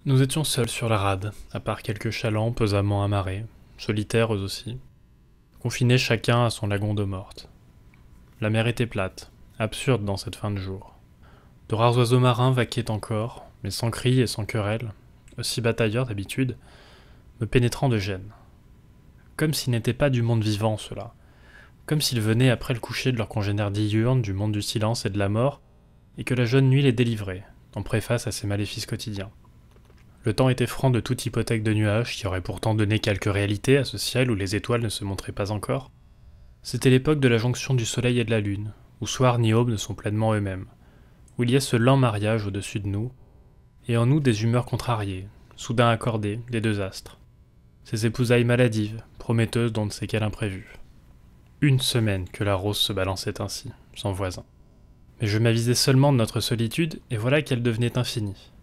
Nous étions seuls sur la rade, à part quelques chalands pesamment amarrés, solitaires eux aussi, confinés chacun à son lagon d'eau morte. La mer était plate, absurde dans cette fin de jour. De rares oiseaux marins vaquaient encore, mais sans cris et sans querelle, aussi batailleurs d'habitude, me pénétrant de gêne. Comme s'ils n'étaient pas du monde vivant, ceux-là. Comme s'ils venaient après le coucher de leurs congénères diurnes du monde du silence et de la mort, et que la jeune nuit les délivrait, en préface à ses maléfices quotidiens. Le temps était franc de toute hypothèque de nuages qui aurait pourtant donné quelque réalité à ce ciel où les étoiles ne se montraient pas encore. C'était l'époque de la jonction du soleil et de la lune, où soir ni aube ne sont pleinement eux-mêmes, où il y a ce lent mariage au-dessus de nous, et en nous des humeurs contrariées, soudain accordées, des deux astres. Ces épousailles maladives, prometteuses d'on ne sait quel imprévu. Une semaine que la rose se balançait ainsi, sans voisin. Mais je m'avisais seulement de notre solitude, et voilà qu'elle devenait infinie.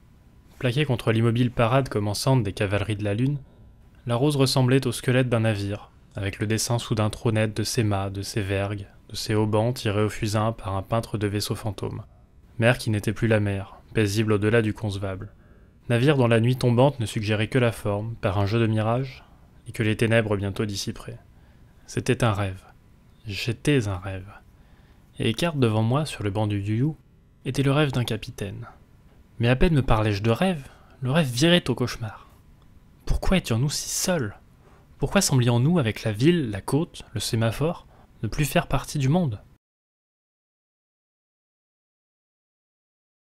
Plaquée contre l'immobile parade commençante des cavaleries de la lune, la rose ressemblait au squelette d'un navire, avec le dessin soudain trop net de ses mâts, de ses vergues, de ses haubans tirés au fusain par un peintre de vaisseau fantôme. Mer qui n'était plus la mer, paisible au-delà du concevable. Navire dont la nuit tombante ne suggérait que la forme, par un jeu de mirage, et que les ténèbres bientôt dissiperaient. C'était un rêve. J'étais un rêve. Et Eckhart devant moi, sur le banc du Youyou, était le rêve d'un capitaine. Mais à peine me parlais-je de rêve, le rêve virait au cauchemar. Pourquoi étions-nous si seuls? Pourquoi semblions-nous, avec la ville, la côte, le sémaphore, ne plus faire partie du monde?